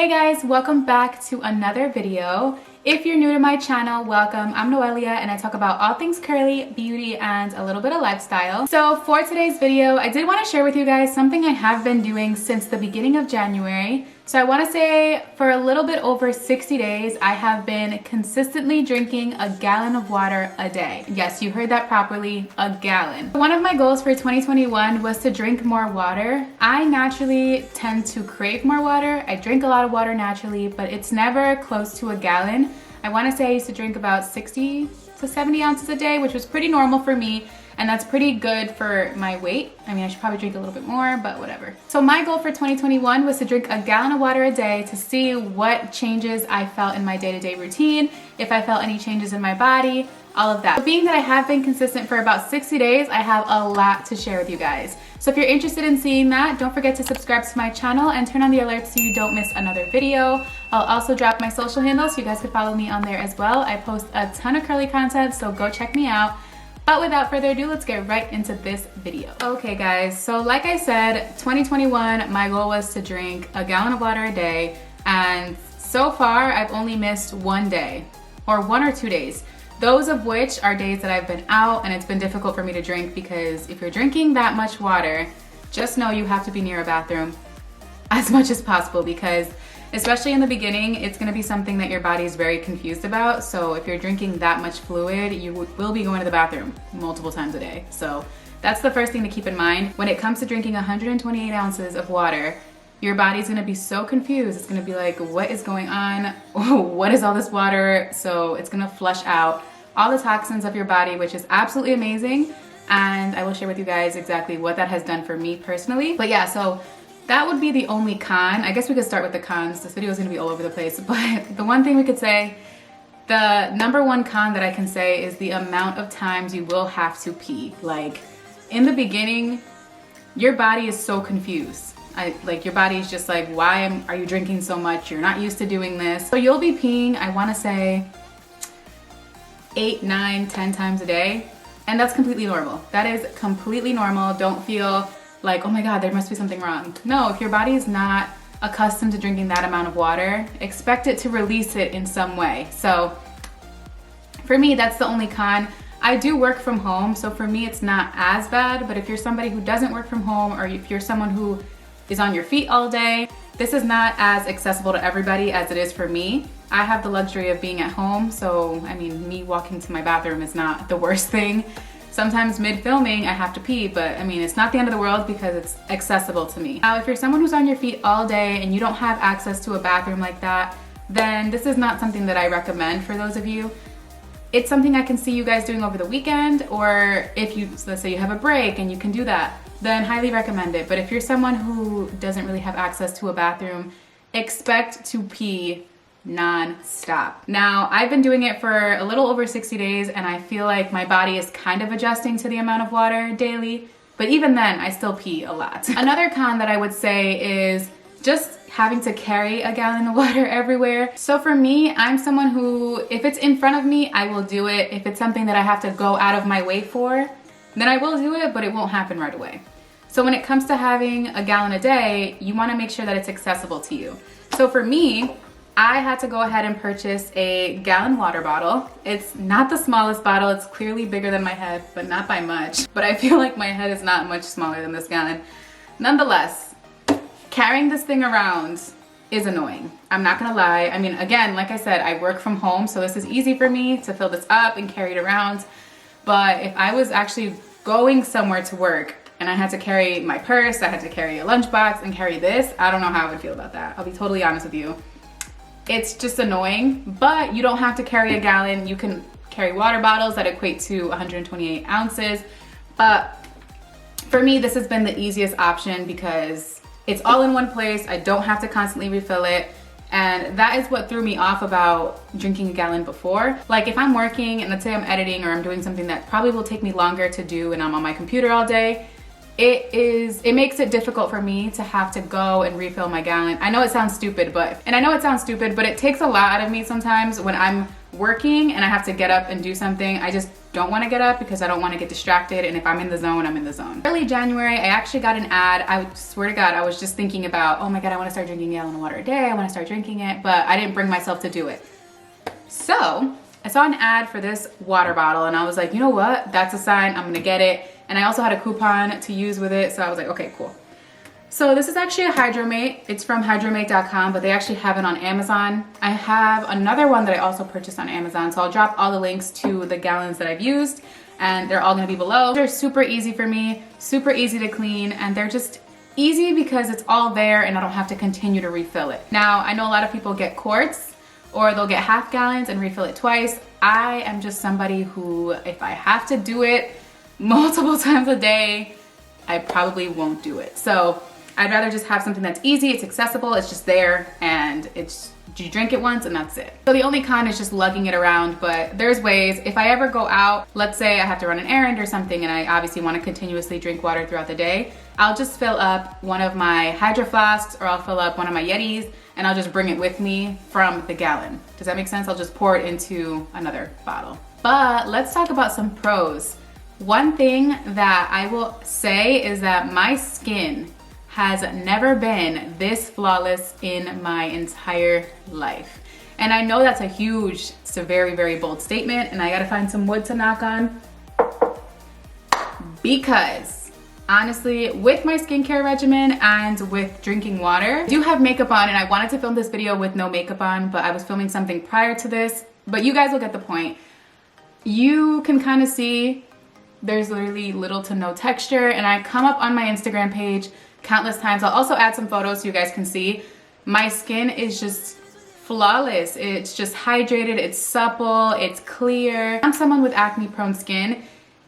Hey guys, welcome back to another video. If you're new to my channel, welcome. I'm Noelia and I talk about all things curly, beauty, and a little bit of lifestyle. So for today's video, I did want to share with you guys something I have been doing since the beginning of January. So I want to say for a little bit over 60 days, I have been consistently drinking a gallon of water a day. Yes, you heard that properly, a gallon. One of my goals for 2021 was to drink more water. I naturally tend to crave more water. I drink a lot of water naturally, but it's never close to a gallon. I want to say I used to drink about 60 to 70 ounces a day, which was pretty normal for me. And that's pretty good for my weight. I mean, I should probably drink a little bit more, but whatever. So my goal for 2021 was to drink a gallon of water a day to see what changes I felt in my day-to-day routine, if I felt any changes in my body, all of that. So being that I have been consistent for about 60 days, I have a lot to share with you guys. So if you're interested in seeing that, don't forget to subscribe to my channel and turn on the alerts so you don't miss another video. I'll also drop my social handles so you guys can follow me on there as well. I post a ton of curly content, so go check me out. But without further ado, let's get right into this video. Okay guys, so like I said, 2021, my goal was to drink a gallon of water a day, and so far I've only missed one day, or 1 or 2 days. Those of which are days that I've been out and it's been difficult for me to drink, because if you're drinking that much water, just know you have to be near a bathroom as much as possible, because especially in the beginning, it's gonna be something that your body is very confused about. So if you're drinking that much fluid, you will be going to the bathroom multiple times a day. So that's the first thing to keep in mind. When it comes to drinking 128 ounces of water, your body's gonna be so confused. It's gonna be like, what is going on? What is all this water? So it's gonna flush out all the toxins of your body, which is absolutely amazing. And I will share with you guys exactly what that has done for me personally. But yeah, so that would be the only con. I guess we could start with the cons. This video is gonna be all over the place, but the one thing we could say, the number one con that I can say is the amount of times you will have to pee. Like in the beginning, your body is so confused. Like your body is just like, why are you drinking so much? You're not used to doing this. So you'll be peeing, I wanna say 8, 9, 10 times a day. And that's completely normal. That is completely normal. Don't feel like, oh my God, there must be something wrong. No, if your body is not accustomed to drinking that amount of water, expect it to release it in some way. So for me, that's the only con. I do work from home, so for me, it's not as bad, but if you're somebody who doesn't work from home, or if you're someone who is on your feet all day, this is not as accessible to everybody as it is for me. I have the luxury of being at home, so I mean, me walking to my bathroom is not the worst thing. Sometimes mid-filming, I have to pee, but I mean, it's not the end of the world because it's accessible to me. Now, if you're someone who's on your feet all day and you don't have access to a bathroom like that, then this is not something that I recommend for those of you. It's something I can see you guys doing over the weekend, or if you, let's say you have a break and you can do that, then highly recommend it. But if you're someone who doesn't really have access to a bathroom, expect to pee non-stop. Now, I've been doing it for a little over 60 days and I feel like my body is kind of adjusting to the amount of water daily, but even then I still pee a lot. Another con that I would say is just having to carry a gallon of water everywhere. So for me, I'm someone who, if it's in front of me, I will do it. If it's something that I have to go out of my way for, then I will do it, but it won't happen right away. So when it comes to having a gallon a day, you wanna make sure that it's accessible to you. So for me, I had to go ahead and purchase a gallon water bottle. It's not the smallest bottle, it's clearly bigger than my head, but not by much. But I feel like my head is not much smaller than this gallon. Nonetheless, carrying this thing around is annoying. I'm not gonna lie. I mean, again, like I said, I work from home, so this is easy for me to fill this up and carry it around. But if I was actually going somewhere to work and I had to carry my purse, I had to carry a lunchbox and carry this, I don't know how I would feel about that. I'll be totally honest with you. It's just annoying, but you don't have to carry a gallon. You can carry water bottles that equate to 128 ounces. But for me, this has been the easiest option because it's all in one place. I don't have to constantly refill it. And that is what threw me off about drinking a gallon before. Like if I'm working and let's say I'm editing or I'm doing something that probably will take me longer to do and I'm on my computer all day, it makes it difficult for me to have to go and refill my gallon. I know it sounds stupid, but it takes a lot out of me sometimes when I'm working and I have to get up and do something, I just don't want to get up because I don't want to get distracted, and if I'm in the zone, I'm in the zone. Early January, I actually got an ad. I swear to God, I was just thinking about, oh my God, I want to start drinking a gallon of water a day. I want to start drinking it, but I didn't bring myself to do it. So I saw an ad for this water bottle and I was like, you know what? That's a sign, I'm gonna get it. And I also had a coupon to use with it, so I was like, okay, cool. So this is actually a Hydromate. It's from hydromate.com, but they actually have it on Amazon. I have another one that I also purchased on Amazon, so I'll drop all the links to the gallons that I've used, and they're all gonna be below. They're super easy for me, super easy to clean, and they're just easy because it's all there and I don't have to continue to refill it. Now, I know a lot of people get quarts, or they'll get half gallons and refill it twice. I am just somebody who, if I have to do it multiple times a day, I probably won't do it. So I'd rather just have something that's easy, it's accessible, it's just there, and it's, you drink it once and that's it. So the only con is just lugging it around, but there's ways. If I ever go out, let's say I have to run an errand or something and I obviously want to continuously drink water throughout the day, I'll just fill up one of my Hydro Flasks or I'll fill up one of my Yetis and I'll just bring it with me from the gallon. Does that make sense? I'll just pour it into another bottle. But let's talk about some pros. One thing that I will say is that my skin has never been this flawless in my entire life. And I know that's a huge, it's a very, very bold statement, and I gotta find some wood to knock on. Because honestly, with my skincare regimen and with drinking water, I do have makeup on, and I wanted to film this video with no makeup on, but I was filming something prior to this, but you guys will get the point. You can kind of see there's literally little to no texture, and I come up on my Instagram page countless times. I'll also add some photos so you guys can see. My skin is just flawless. It's just hydrated, it's supple, it's clear. I'm someone with acne prone skin.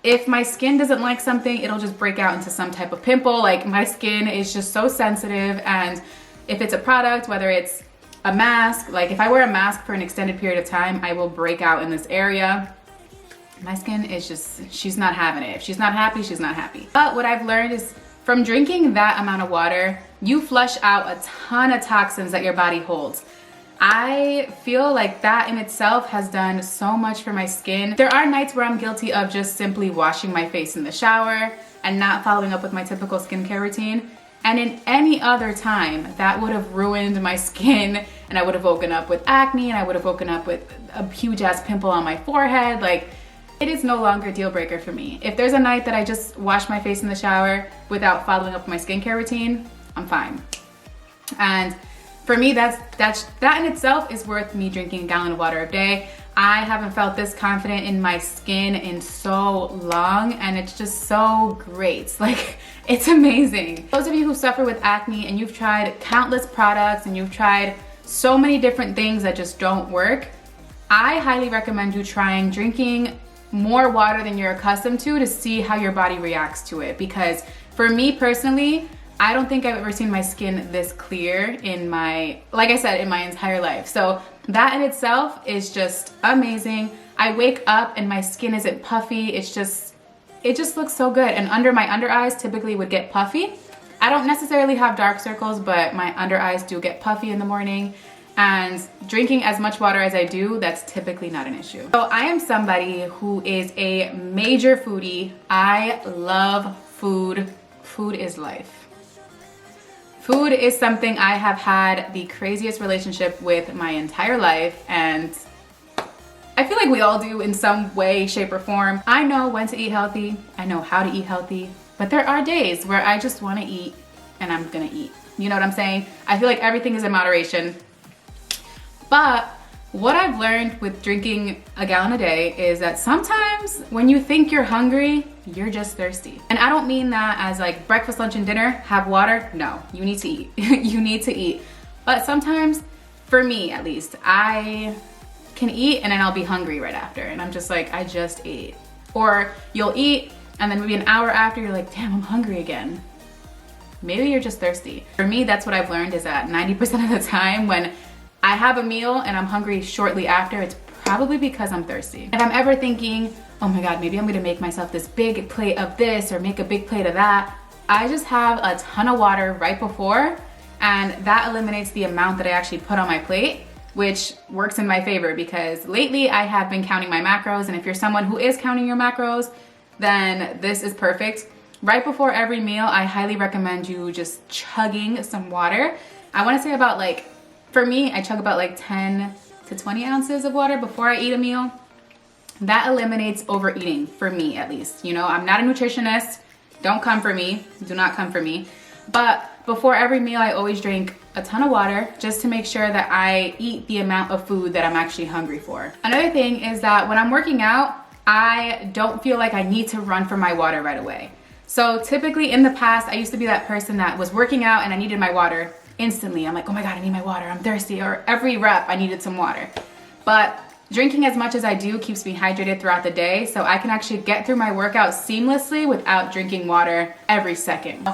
If my skin doesn't like something, it'll just break out into some type of pimple. Like, my skin is just so sensitive, and if it's a product, whether it's a mask, like if I wear a mask for an extended period of time, I will break out in this area. My skin is just, she's not having it. If she's not happy, she's not happy. But what I've learned is from drinking that amount of water, you flush out a ton of toxins that your body holds. I feel like that in itself has done so much for my skin. There are nights where I'm guilty of just simply washing my face in the shower and not following up with my typical skincare routine. And in any other time, that would have ruined my skin, and I would have woken up with acne, and I would have woken up with a huge ass pimple on my forehead. Like, it is no longer a deal breaker for me. If there's a night that I just wash my face in the shower without following up my skincare routine, I'm fine. And for me, that in itself is worth me drinking a gallon of water a day. I haven't felt this confident in my skin in so long, and it's just so great. Like, it's amazing. Those of you who suffer with acne and you've tried countless products and you've tried so many different things that just don't work, I highly recommend you trying drinking more water than you're accustomed to see how your body reacts to it. Because for me personally, I don't think I've ever seen my skin this clear in my, like I said, in my entire life. So that in itself is just amazing. I wake up and my skin isn't puffy. It just looks so good. And under my under eyes typically would get puffy. I don't necessarily have dark circles, but my under eyes do get puffy in the morning. And drinking as much water as I do, that's typically not an issue. So I am somebody who is a major foodie. I love food. Food is life. Food is something I have had the craziest relationship with my entire life, and I feel like we all do in some way, shape, or form. I know when to eat healthy. I know how to eat healthy, but there are days where I just want to eat and I'm gonna eat. You know what I'm saying? I feel like everything is in moderation. But what I've learned with drinking a gallon a day is that sometimes when you think you're hungry, you're just thirsty. And I don't mean that as like breakfast, lunch, and dinner, have water. No, you need to eat. You need to eat. But sometimes, for me at least, I can eat and then I'll be hungry right after. And I'm just like, I just ate. Or you'll eat and then maybe an hour after you're like, damn, I'm hungry again. Maybe you're just thirsty. For me, that's what I've learned is that 90% of the time when I have a meal and I'm hungry shortly after, it's probably because I'm thirsty. If I'm ever thinking, oh my God, maybe I'm gonna make myself this big plate of this or make a big plate of that, I just have a ton of water right before, and that eliminates the amount that I actually put on my plate. which works in my favor because lately I have been counting my macros, and if you're someone who is counting your macros, then this is perfect. Right before every meal, I highly recommend you just chugging some water. I want to say about like, for me, I chug about like 10 to 20 ounces of water before I eat a meal. That eliminates overeating, for me at least. You know, I'm not a nutritionist. Don't come for me. Do not come for me. But before every meal, I always drink a ton of water just to make sure that I eat the amount of food that I'm actually hungry for. Another thing is that when I'm working out, I don't feel like I need to run for my water right away. So typically in the past, I used to be that person that was working out and I needed my water instantly. I'm like, oh my God, I need my water. I'm thirsty. Or every rep, I needed some water. But drinking as much as I do keeps me hydrated throughout the day, so I can actually get through my workout seamlessly without drinking water every second.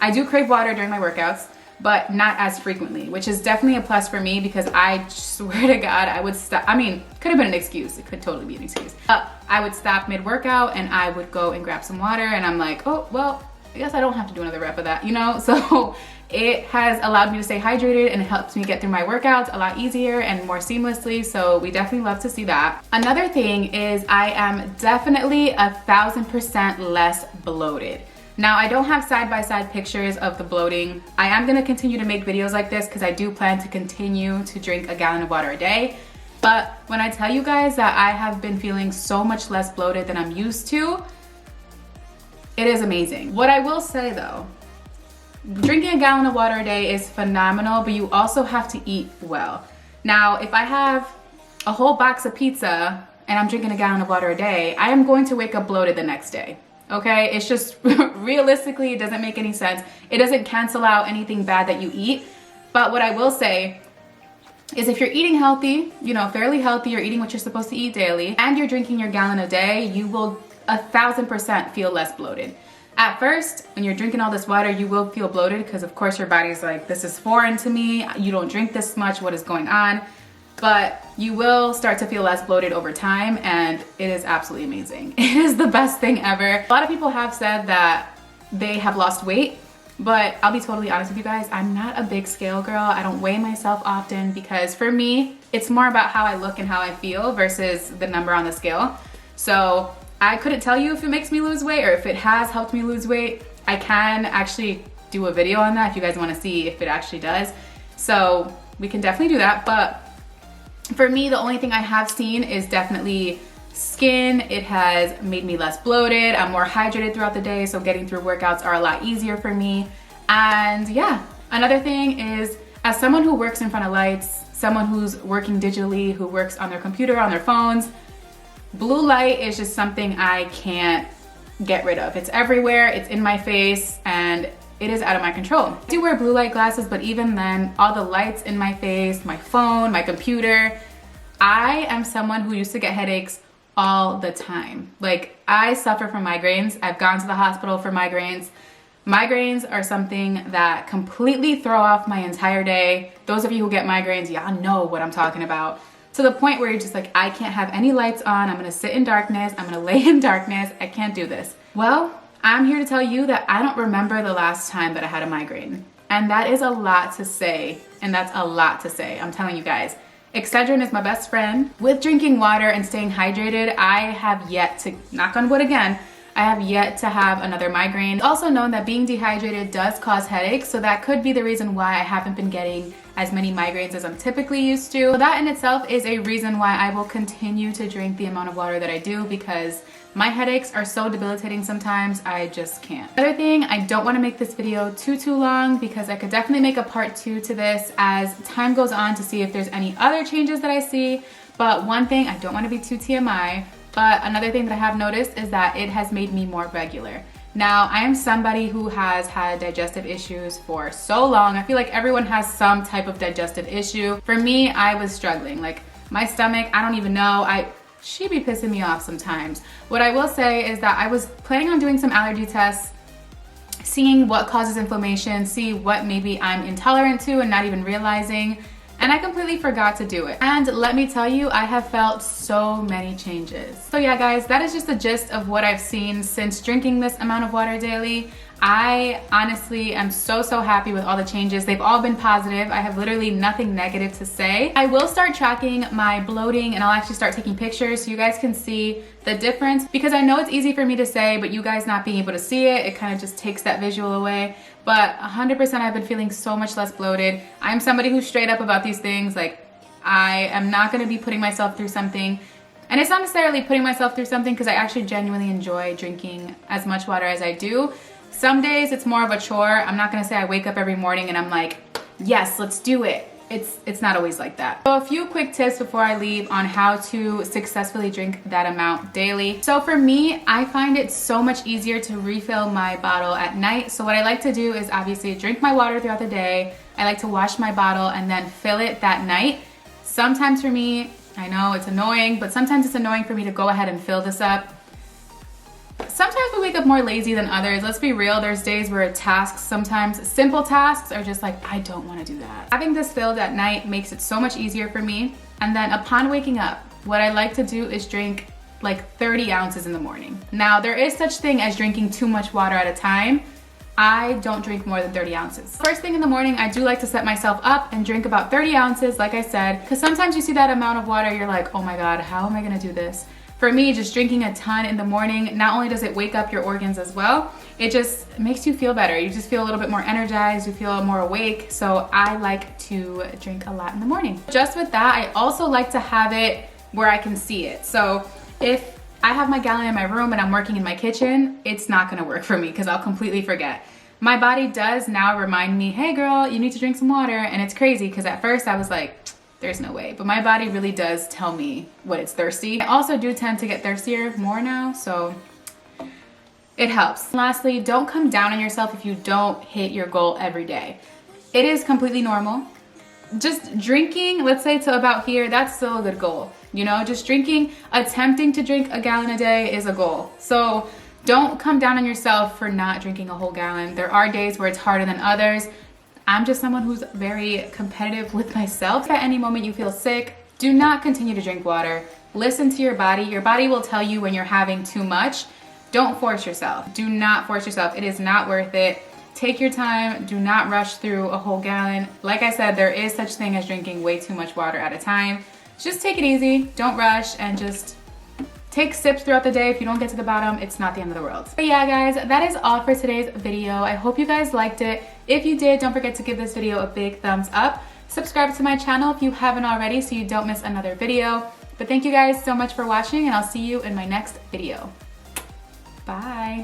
I do crave water during my workouts, but not as frequently, which is definitely a plus for me because I swear to God, I would stop. I mean, could have been an excuse. It could totally be an excuse. I would stop mid-workout and I would go and grab some water, and I'm like, oh, well, I guess I don't have to do another rep of that, you know? So it has allowed me to stay hydrated and it helps me get through my workouts a lot easier and more seamlessly. So we definitely love to see that. Another thing is I am definitely 1000% less bloated. Now, I don't have side-by-side pictures of the bloating. I am gonna continue to make videos like this because I do plan to continue to drink a gallon of water a day. But when I tell you guys that I have been feeling so much less bloated than I'm used to, it is amazing. What I will say though, drinking a gallon of water a day is phenomenal, but you also have to eat well. Now, if I have a whole box of pizza and I'm drinking a gallon of water a day, I am going to wake up bloated the next day. Okay, it's just realistically, it doesn't make any sense. It doesn't cancel out anything bad that you eat. But what I will say is if you're eating healthy, you know, fairly healthy, you're eating what you're supposed to eat daily, and you're drinking your gallon a day, you will 1000% feel less bloated. At first, when you're drinking all this water, you will feel bloated because of course your body's like, this is foreign to me. You don't drink this much, what is going on? But you will start to feel less bloated over time, and it is absolutely amazing. It is the best thing ever. A lot of people have said that they have lost weight, but I'll be totally honest with you guys, I'm not a big scale girl. I don't weigh myself often because for me, it's more about how I look and how I feel versus the number on the scale. So I couldn't tell you if it makes me lose weight or if it has helped me lose weight. I can actually do a video on that if you guys want to see if it actually does. So we can definitely do that. But for me, the only thing I have seen is definitely skin. It has made me less bloated. I'm more hydrated throughout the day, so getting through workouts are a lot easier for me. And yeah, another thing is, as someone who works in front of lights, someone who's working digitally, who works on their computer, on their phones, blue light is just something I can't get rid of. It's everywhere, it's in my face, and it is out of my control. I do wear blue light glasses, but even then, all the lights in my face, my phone, my computer, I am someone who used to get headaches all the time. Like, I suffer from migraines. I've gone to the hospital for migraines. Migraines are something that completely throw off my entire day. Those of you who get migraines, y'all know what I'm talking about. To the point where you're just like, I can't have any lights on. I'm gonna sit in darkness. I'm gonna lay in darkness. I can't do this. Well, I'm here to tell you that I don't remember the last time that I had a migraine. And that is a lot to say. And that's a lot to say. I'm telling you guys. Excedrin is my best friend. With drinking water and staying hydrated, I have yet to, knock on wood again, I have yet to have another migraine. It's also known that being dehydrated does cause headaches, so that could be the reason why I haven't been getting as many migraines as I'm typically used to. So that in itself is a reason why I will continue to drink the amount of water that I do, because my headaches are so debilitating sometimes, I just can't. Another thing, I don't want to make this video too long because I could definitely make a part 2 to this as time goes on to see if there's any other changes that I see. But one thing, I don't want to be too TMI, but another thing that I have noticed is that it has made me more regular. Now, I am somebody who has had digestive issues for so long. I feel like everyone has some type of digestive issue. For me, I was struggling. Like, my stomach, I don't even know. She be pissing me off sometimes. What I will say is that I was planning on doing some allergy tests, seeing what causes inflammation, see what maybe I'm intolerant to and not even realizing, and I completely forgot to do it. And let me tell you, I have felt so many changes. So yeah, guys, that is just the gist of what I've seen since drinking this amount of water daily. I honestly am so happy with all the changes. They've all been positive. I have literally nothing negative to say. I will start tracking my bloating, and I'll actually start taking pictures so you guys can see the difference, because I know it's easy for me to say, but you guys not being able to see it, it kind of just takes that visual away. But 100% I've been feeling so much less bloated. I'm somebody who's straight up about these things. Like, I am not gonna be putting myself through something. And it's not necessarily putting myself through something, because I actually genuinely enjoy drinking as much water as I do. Some days it's more of a chore. I'm not gonna say I wake up every morning and I'm like, yes, let's do it. It's not always like that. So a few quick tips before I leave on how to successfully drink that amount daily. So for me, I find it so much easier to refill my bottle at night. So what I like to do is obviously drink my water throughout the day. I like to wash my bottle and then fill it that night. Sometimes for me, I know it's annoying, but sometimes it's annoying for me to go ahead and fill this up. Sometimes we wake up more lazy than others. Let's be real, there's days where tasks, sometimes simple tasks, are just like, I don't want to do that. Having this filled at night makes it so much easier for me. And then upon waking up, what I like to do is drink like 30 ounces in the morning. Now, there is such thing as drinking too much water at a time. I don't drink more than 30 ounces. First thing in the morning, I do like to set myself up and drink about 30 ounces, like I said, because sometimes you see that amount of water, you're like, oh my God, how am I gonna do this? For me, just drinking a ton in the morning, not only does it wake up your organs as well, it just makes you feel better. You just feel a little bit more energized, you feel more awake. So I like to drink a lot in the morning. Just with that, I also like to have it where I can see it. So if I have my gallon in my room and I'm working in my kitchen, it's not gonna work for me because I'll completely forget. My body does now remind me, hey girl, you need to drink some water. And it's crazy because at first I was like, there's no way. But my body really does tell me when it's thirsty. I also do tend to get thirstier more now, so it helps. Lastly, don't come down on yourself if you don't hit your goal every day. It is completely normal. Just drinking, let's say to about here, that's still a good goal. You know, just drinking, attempting to drink a gallon a day is a goal. So don't come down on yourself for not drinking a whole gallon. There are days where it's harder than others. I'm just someone who's very competitive with myself. If at any moment you feel sick, do not continue to drink water. Listen to your body. Your body will tell you when you're having too much. Don't force yourself. Do not force yourself. It is not worth it. Take your time. Do not rush through a whole gallon. Like I said, there is such thing as drinking way too much water at a time. Just take it easy. Don't rush and just take sips throughout the day. If you don't get to the bottom, it's not the end of the world. But yeah, guys, that is all for today's video. I hope you guys liked it. If you did, don't forget to give this video a big thumbs up. Subscribe to my channel if you haven't already so you don't miss another video. But thank you guys so much for watching, and I'll see you in my next video. Bye.